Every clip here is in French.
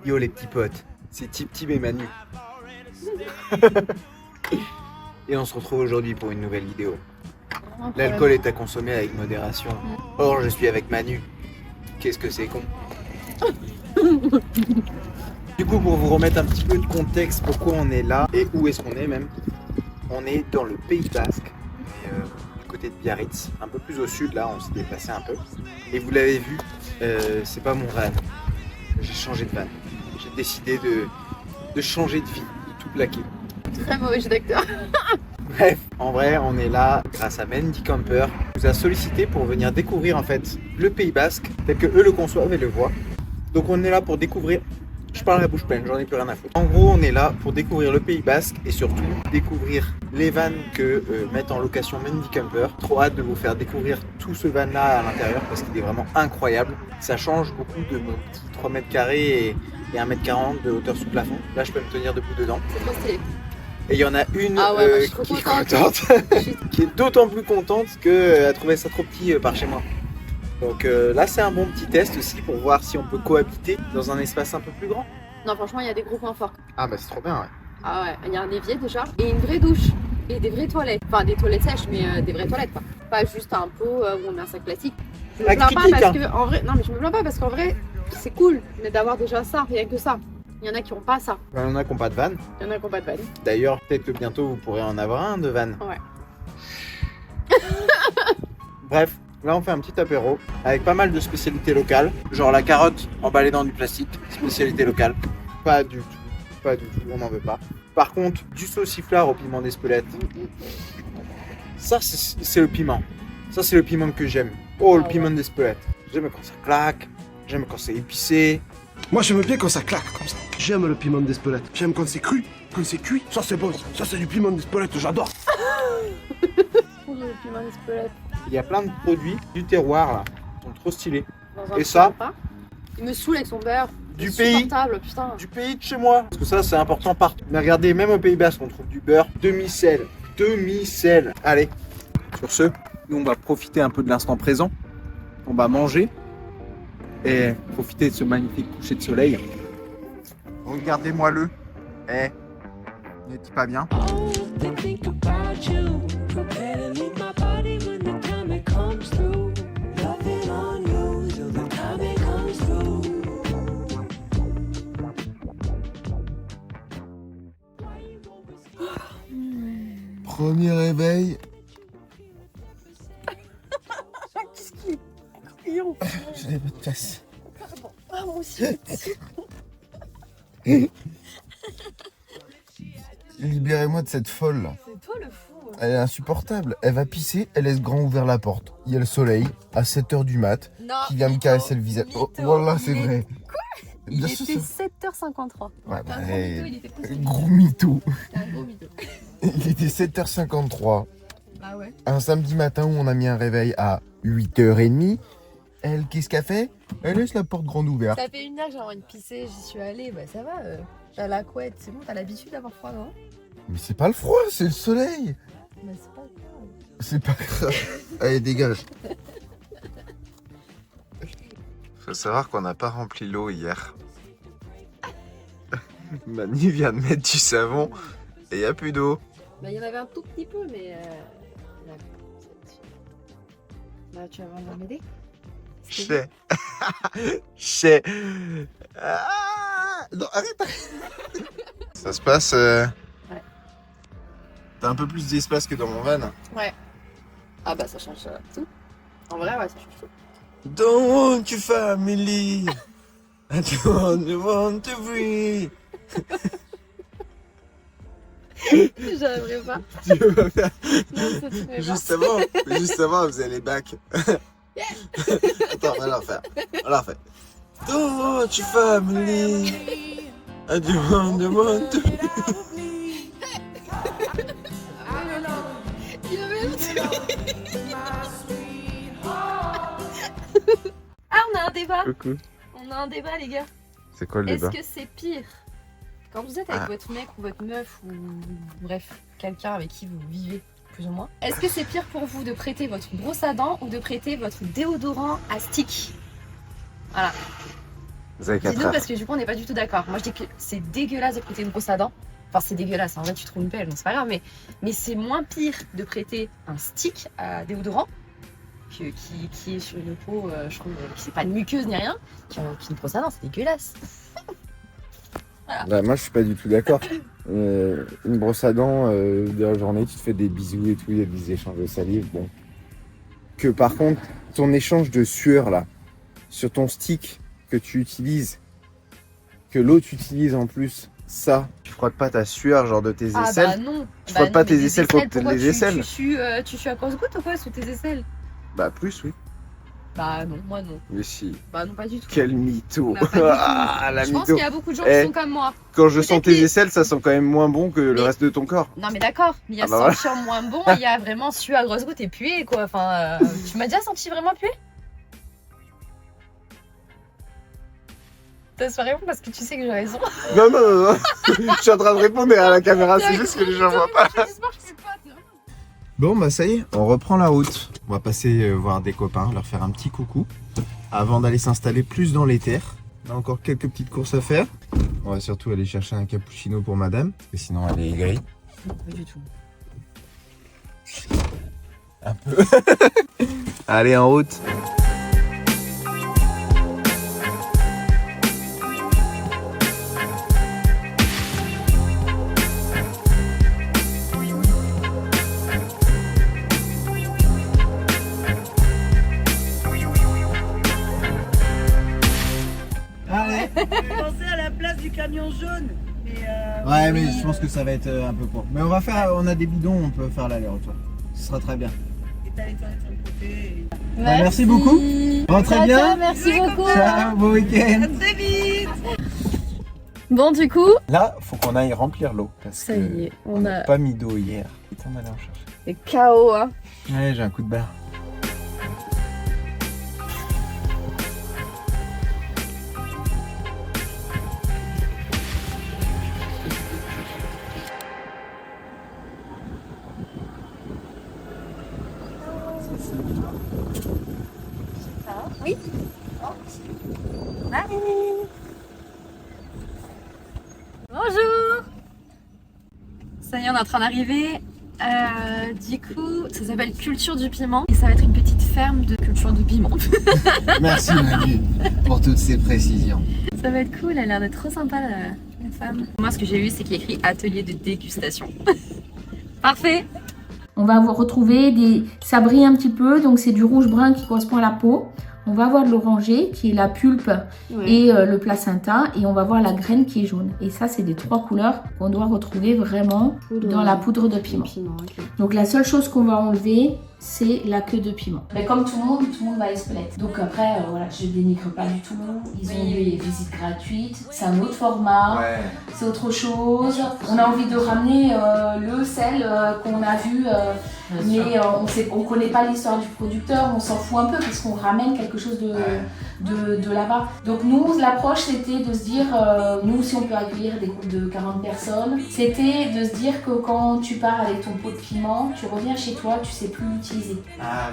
Yo les petits potes, c'est Tip Tip et Manu. Et on se retrouve aujourd'hui pour une nouvelle vidéo. L'alcool est à consommer avec modération. Or je suis avec Manu. Qu'est-ce que c'est con. Du coup, pour vous remettre un petit peu de contexte, pourquoi on est là et où est-ce qu'on est même. On est dans le Pays Basque, du côté de Biarritz, un peu plus au sud là, on s'est déplacé un peu. Et vous l'avez vu, c'est pas mon van. J'ai changé de van. J'ai décidé de changer de vie, de tout plaquer. Très mauvais jeu d'acteur. Bref, en vrai, on est là grâce à Mendy Camper. On nous a sollicité pour venir découvrir en fait le Pays Basque tel que eux le conçoivent et le voient. Donc on est là pour découvrir. Je parle à la bouche pleine, j'en ai plus rien à foutre. En gros, on est là pour découvrir le Pays Basque et surtout découvrir les vannes que mettent en location Mendy Camper. Trop hâte de vous faire découvrir tout ce van là à l'intérieur parce qu'il est vraiment incroyable. Ça change beaucoup de mon petit 3 mètres carrés et 1m40 de hauteur sous plafond. Là, je peux me tenir debout dedans. C'est trop stylé. Et il y en a une qui est contente, qui est d'autant plus contente qu'elle trouvait ça trop petit par chez moi. Donc là, c'est un bon petit test aussi pour voir si on peut cohabiter dans un espace un peu plus grand. Non, franchement, il y a des gros points forts. Ah bah c'est trop bien, ouais. Ah ouais, il y a un évier déjà et une vraie douche et des vraies toilettes. Enfin, des toilettes sèches, mais des vraies toilettes quoi. Pas juste un pot où on met un sac plastique. Je me plains pas parce que, en vrai, non mais je me plains pas parce qu'en vrai, c'est cool, mais d'avoir déjà ça, rien que ça. Il y en a qui n'ont pas ça. Il y en a qui n'ont pas de van. Il y en a qui n'ont pas de van. D'ailleurs, peut-être que bientôt vous pourrez en avoir un de van. Ouais. Bref, là on fait un petit apéro avec pas mal de spécialités locales. Genre la carotte emballée dans du plastique, spécialité locale. Pas du tout, on n'en veut pas. Par contre, du sauciflard au piment d'Espelette. Ça, c'est le piment. Ça, c'est le piment que j'aime. Oh, le piment d'Espelette. J'aime quand ça claque, j'aime quand c'est épicé. Moi j'aime bien quand ça claque comme ça. J'aime le piment d'Espelette. J'aime quand c'est cru, quand c'est cuit. Ça c'est bon, ça c'est du piment d'Espelette, j'adore. Le piment d'Espelette. Il y a plein de produits du terroir là, qui sont trop stylés. Dans un Et ça, repas. Il me saule avec son beurre. du Insupportable, putain. du pays de chez moi. Parce que ça c'est important partout. Mais regardez, même au Pays Basque on trouve du beurre demi-sel. Demi-sel. Allez, sur ce, nous on va profiter un peu de l'instant présent. On va manger et profiter de ce magnifique coucher de soleil. Regardez-moi le. N'est-il pas bien? Premier réveil. Qu'est-ce qui est criant? J'ai des bonnes tasses. Ah, moi aussi. Libérez-moi de cette folle là. C'est toi le fou. Elle est insupportable. Elle va pisser, elle laisse grand ouvert la porte. Il y a le soleil à 7h du mat Non, qui vient me caresser le visage. Oh, voilà, c'est vrai. Il Bien était sûr, 7h53. Ouais, T'as un gros mytho, il était possible. gros mytho. T'as un gros mytho. Il était 7h53. Bah ouais. Un samedi matin où on a mis un réveil à 8h30. Elle, qu'est-ce qu'elle fait? Elle laisse la porte grande ouverte. Ça fait une heure que j'ai envie de pisser, j'y suis allée, bah ça va. T'as la couette, c'est bon, t'as l'habitude d'avoir froid, non? Mais c'est pas le froid, c'est le soleil. Bah c'est pas grave. C'est pas grave. Allez, dégage. Faut savoir qu'on n'a pas rempli l'eau hier. Manu vient de mettre du savon et il n'y a plus d'eau. Bah il y en avait un tout petit peu, mais... Bah tu vas venir m'aider? Chais. Chais. Ah non, arrête. Ça se passe... Ouais. T'as un peu plus d'espace que dans mon van. Ouais. Ah bah ça change tout. En vrai, ouais, ça change tout. Don't want your family. I don't want to breathe. J'arriverai pas. Tu veux pas faire... Non, ça tu fais pas. Juste avant, elle faisait les bacs. Attends, on va la refaire. On la refait. Don't want your family. I don't want to... Il avait Ah, on a un débat. Coucou. On a un débat, les gars. C'est quoi le Est-ce débat? que c'est pire quand vous êtes avec Ah. votre mec ou votre meuf ou bref, quelqu'un avec qui vous vivez plus ou moins? Est-ce que c'est pire pour vous de prêter votre brosse à dents ou de prêter votre déodorant à stick? Voilà. Vous avez 4 Dis-nous heures. parce que du coup on n'est pas du tout d'accord. Moi je dis que c'est dégueulasse de prêter une brosse à dents. Enfin c'est dégueulasse, en vrai tu trouves une pelle, donc c'est pas grave, mais c'est moins pire de prêter un stick à déodorant qui est sur une peau, je trouve, qui c'est pas une muqueuse ni rien, qu'une brosse à dents, c'est dégueulasse. Bah, moi, je suis pas du tout d'accord. Une brosse à dents, de la journée, tu te fais des bisous et tout, il y a des échanges de salive, bon. Que par contre, ton échange de sueur, là, sur ton stick que tu utilises, que l'autre utilise en plus, ça, tu frottes pas ta sueur, genre de tes aisselles. Ah bah non. Tu frottes pas tes aisselles contre pourquoi les aisselles. Tu sues à grosse goutte ou quoi sous tes aisselles? Bah, plus, oui. Bah non, moi non. Mais si. Bah non, pas du tout. Quel mytho. Bah, pas du tout. Ah, la Je pense mytho. qu'il y a beaucoup de gens qui sont comme moi. Quand je sens Peut-être tes les- aisselles, ça sent quand même moins bon que le Mais- reste de ton corps. Non mais d'accord, mais il y a Ah bah voilà. sentir moins bon, il y a vraiment suer à grosse goutte et puer quoi. Enfin, tu m'as déjà senti vraiment puer? T'as pas répondre parce que tu sais que j'ai raison. Non, non, non, non. Je suis en train de répondre à la caméra, c'est juste que les gens voient pas. Bon, bah ça y est, on reprend la route. On va passer voir des copains, leur faire un petit coucou avant d'aller s'installer plus dans les terres. On a encore quelques petites courses à faire. On va surtout aller chercher un cappuccino pour madame, parce que sinon elle est aigrie. Non, pas du tout. Un peu. Allez, en route. Allez. Pensez à la place du camion jaune. Ouais, mais je pense que ça va être un peu court. Mais on a des bidons, on peut faire l'aller-retour. Ce sera très bien. Et t'as les toilettes sur le côté. Bah, merci beaucoup. Bon, très bien. Merci beaucoup. Ciao, bon week-end. À très vite. Bon du coup, Là, faut qu'on aille remplir l'eau. Parce ça que y est, on on n'a a pas mis d'eau hier. Putain, on allait en chercher. des KO hein. Ouais, j'ai un coup de barre. Oui. Bonjour. Ça y est, on est en train d'arriver. Du coup, ça s'appelle Culture du Piment et ça va être une petite ferme de culture de piment. Merci Manu pour toutes ces précisions. Ça va être cool, elle a l'air d'être trop sympa la femme. Moi, ce que j'ai eu, c'est qu'il y a écrit atelier de dégustation. Parfait. On va vous retrouver des... Ça brille un petit peu, donc c'est du rouge brun qui correspond à la peau. On va avoir de l'orangé qui est la pulpe et le placenta. Et on va voir la graine qui est jaune. Et ça, c'est des 3 couleurs qu'on doit retrouver vraiment dans la poudre de piment. Donc la seule chose qu'on va enlever, c'est la queue de piment. Mais comme tout le monde va à Espelette. Donc après, voilà, je dénigre pas du tout. Ils ont des visites gratuites. C'est un autre format. Ouais. C'est autre chose. On a envie de ramener le sel qu'on a vu, mais on connaît pas l'histoire du producteur, on s'en fout un peu parce qu'on ramène quelque chose de là-bas. Donc nous, l'approche c'était de se dire, nous si on peut accueillir des groupes de 40 personnes, c'était de se dire que quand tu pars avec ton pot de piment, tu reviens chez toi, tu sais plus l'utiliser.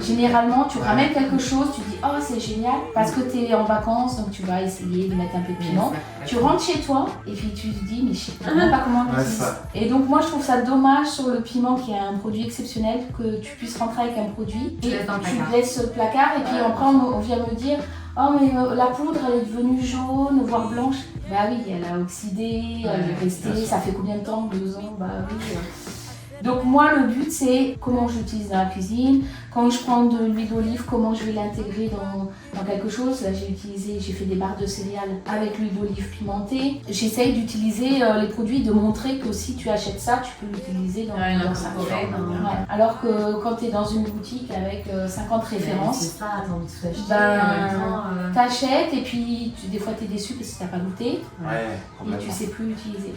Généralement, tu ramènes quelque chose, tu dis oh c'est génial parce que tu es en vacances, donc tu vas essayer de mettre un peu de piment. Tu rentres chez toi et puis tu te dis mais je sais même pas comment l'utiliser. Et donc moi je trouve ça dommage sur le piment qui est un produit exceptionnel que tu puisses rentrer avec un produit et tu le laisses au placard et puis après on vient me dire oh mais la poudre elle est devenue jaune voire blanche. Bah oui, elle a oxydé, elle est restée, ça fait combien de temps? 2 ans? Bah oui. Donc moi le but c'est comment je l'utilise dans la cuisine, quand je prends de l'huile d'olive, comment je vais l'intégrer dans quelque chose. Là j'ai fait des barres de céréales avec l'huile d'olive pimentée. J'essaye d'utiliser les produits, de montrer que si tu achètes ça, tu peux l'utiliser dans sa forêt. Alors que quand tu es dans une boutique avec 50 références, t'achètes et puis des fois tu es déçu parce que tu n'as pas goûté et tu sais plus l'utiliser.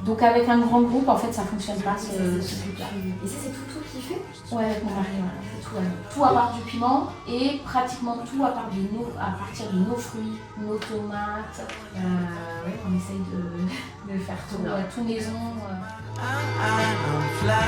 Donc avec un grand groupe en fait ça fonctionne pas ce truc-là. Et ça, c'est tout qui fait? Ouais, avec mon mari, voilà. Tout à part du piment et pratiquement tout à partir de nos fruits, nos tomates. On essaye de faire tout maison. I'm fly,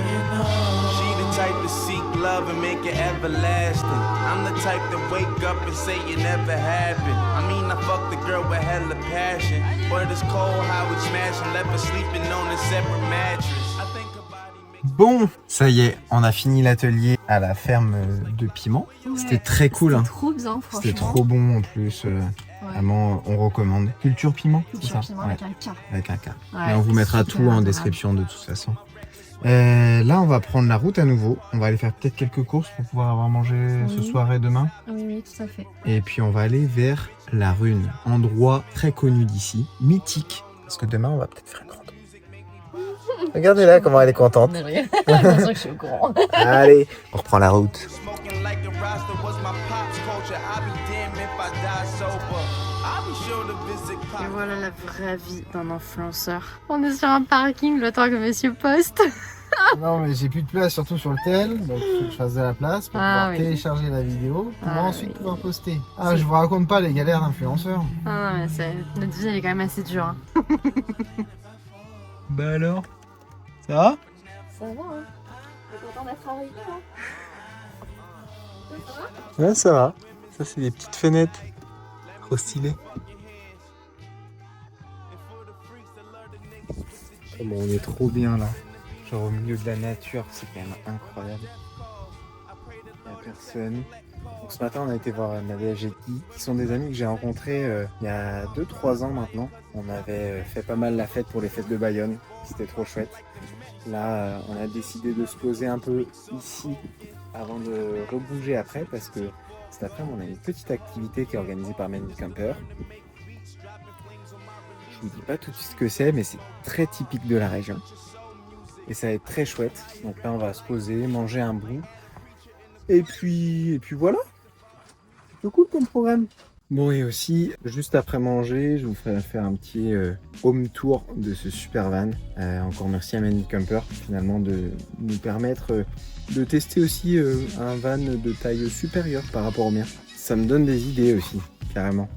you know. She the type to seek love and make it everlasting. I'm the type to wake up and say it never happened. I mean, I fucked the girl with hella passion. But it's cold how we smashing, left her sleeping on a separate mattress. I think about it makes... Bon, ça y est, on a fini l'atelier à la ferme de piment. Ouais, c'était très cool. C'était trop bien, franchement. C'était trop bon en plus. Vraiment, on recommande. Culture piment, c'est ça? Culture piment avec un K. Avec un K. Ouais, et on vous mettra super tout en adorable. description de toute façon. Là, on va prendre la route à nouveau. On va aller faire peut-être quelques courses pour pouvoir avoir mangé ce soir et demain. Oui, tout à fait. Et puis, on va aller vers la Rune, endroit très connu d'ici, mythique. Parce que demain, on va peut-être faire une rando. Regardez là comment elle est contente. J'ai l'impression que je suis au courant. Allez, on reprend la route. Smoking like a roster was my pop's culture. I'll be damned if I die sober. I'll be sure to visit Et voilà la vraie vie d'un influenceur. On est sur un parking le temps que monsieur poste. Non, mais j'ai plus de place, surtout sur le tel. Donc, il faut que je fasse de la place pour pouvoir télécharger la vidéo pour ensuite pouvoir poster. Ah, je vous raconte pas les galères d'influenceurs. Ah non, mais notre vie elle est quand même assez dure. Hein. Bah alors, ça va? Ça va, hein. T'es content d'être arrivé, hein? Ouais, ça va. Ça, c'est des petites fenêtres. Trop stylé. Oh, bon, on est trop bien là. Genre au milieu de la nature, c'est quand même incroyable. Il n'y a personne. Donc, ce matin, on a été voir Nadia et Jetty, qui sont des amis que j'ai rencontrés il y a 2-3 ans maintenant. On avait fait pas mal la fête pour les fêtes de Bayonne. C'était trop chouette. Là, on a décidé de se poser un peu ici avant de rebouger après parce que cet après-midi, on a une petite activité qui est organisée par Mandy Camper. Je vous dis pas tout de suite ce que c'est, mais c'est très typique de la région. Et ça va être très chouette. Donc là, on va se poser, manger un bout. Et puis voilà. C'est cool comme programme. Bon, et aussi, juste après manger, je vous ferai faire un petit home tour de ce super van. Encore merci à Mandy Camper, finalement, de nous permettre de tester aussi un van de taille supérieure par rapport au mien. Ça me donne des idées aussi, carrément.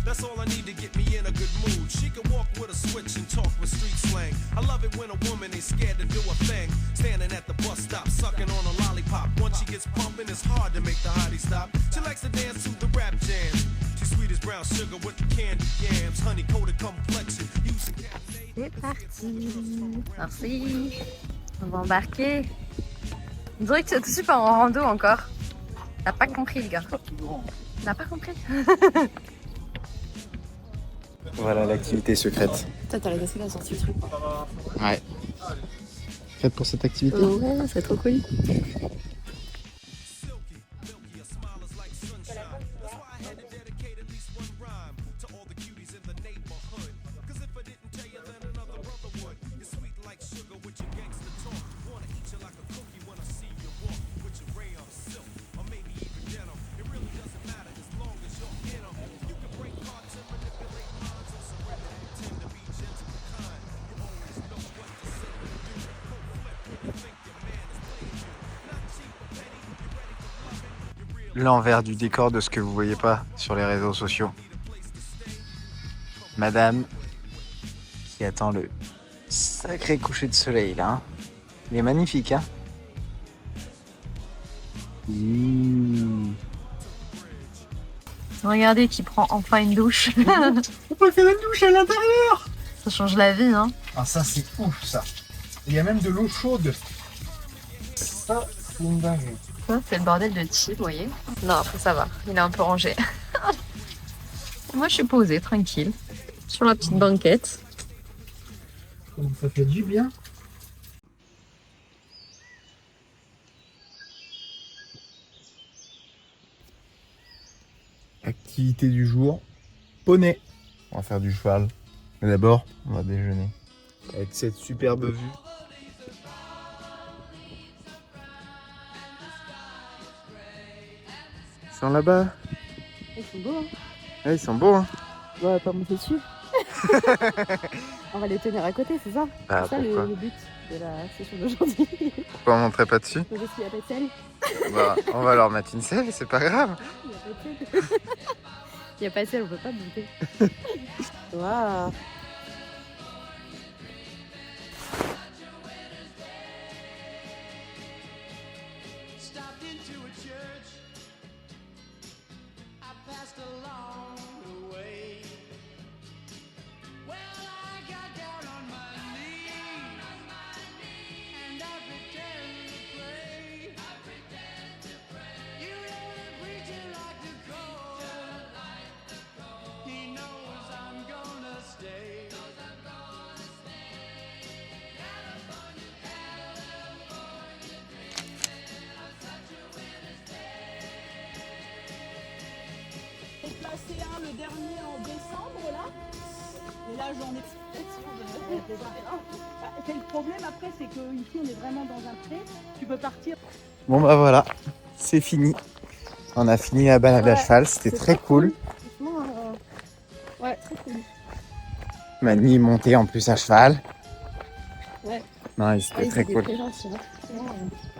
That's all I need to get me in a good mood. She can walk with a switch and talk with street slang. I love it when a woman ain't scared to do a thing. Standing at the bus stop, sucking on a lollipop. Once she gets pumping, it's hard to make the hottie stop. She likes to dance to the rap jam. She's sweet as brown sugar with the candy yams. Honey coated complexion. C'est parti. Merci. On va embarquer. On dirait que tu super en rando encore. T'as pas compris, le gars. T'as pas compris. Voilà l'activité secrète. Toi, t'as laissé la sortie du truc. Ouais. Prête pour cette activité? Ouais, c'est trop cool. L'envers du décor de ce que vous voyez pas sur les réseaux sociaux. Madame qui attend le sacré coucher de soleil là. Hein. Il est magnifique, hein. Regardez qui prend enfin une douche. On peut faire une douche à l'intérieur. Ça change la vie, hein. Ah, ça c'est ouf ça. Il y a même de l'eau chaude. Ça, c'est une dinguerie. Ça, c'est le bordel de Chi, vous voyez. Non, après ça va, il est un peu rangé. Moi, je suis posée, tranquille, sur la petite banquette. Ça fait du bien. Activité du jour, poney. On va faire du cheval. Mais d'abord, on va déjeuner. Avec cette superbe vue. Ils sont là-bas. Ils sont beaux, hein. Ouais, ils sont beaux, hein. On va pas monter dessus. On va les tenir à côté, c'est ça? Ah, C'est ça pourquoi le but de la session d'aujourd'hui. Pourquoi on monterait pas dessus? Parce qu'il n'y a pas de sel. Bah, on va leur mettre une selle, c'est pas grave. Il n'y a pas de sel, on peut pas goûter. Waouh. Placé un le dernier en décembre là. Et là j'en ai c'est le problème après, c'est que ici on est vraiment dans un pré. Tu peux partir. Bon bah voilà, c'est fini. On a fini la balade à cheval, c'était très cool. Ouais, très cool. Mani est montée en plus à cheval. Ouais. Non, c'était très cool. Très gentil, hein.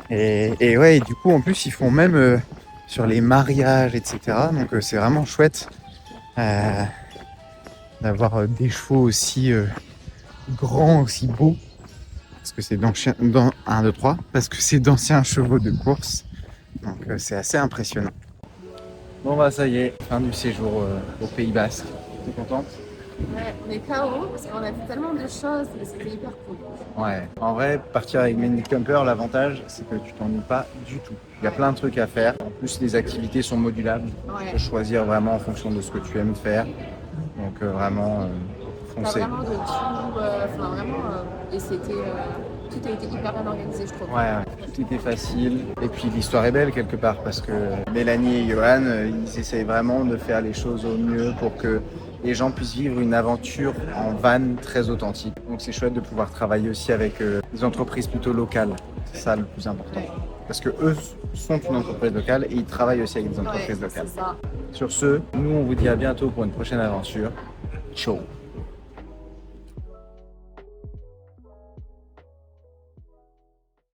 Et ouais, et du coup en plus ils font même sur les mariages, etc. Donc c'est vraiment chouette d'avoir des chevaux aussi grands, aussi beaux. Parce que c'est dans 1, 2, 3, parce que c'est d'anciens chevaux de course. Donc c'est assez impressionnant. Bon bah ça y est, fin du séjour au Pays Basque. T'es contente? Ouais, on est KO parce qu'on a fait tellement de choses et c'était hyper cool. Ouais, en vrai, partir avec Mandy Camper, l'avantage c'est que tu t'ennuies pas du tout. Il y a plein de trucs à faire. En plus, les activités sont modulables. Ouais. Tu peux choisir vraiment en fonction de ce que tu aimes faire. Donc vraiment, T'as foncez. vraiment de tout, enfin vraiment, et c'était, tout a été hyper bien organisé, je trouve. Ouais, tout était facile. Et puis l'histoire est belle quelque part parce que Mélanie et Johan, ils essayent vraiment de faire les choses au mieux pour que les gens puissent vivre une aventure en van très authentique. Donc c'est chouette de pouvoir travailler aussi avec des entreprises plutôt locales. C'est ça le plus important. Ouais. Parce que eux sont une entreprise locale et ils travaillent aussi avec des entreprises locales. C'est ça. Sur ce, nous on vous dit à bientôt pour une prochaine aventure. Ciao.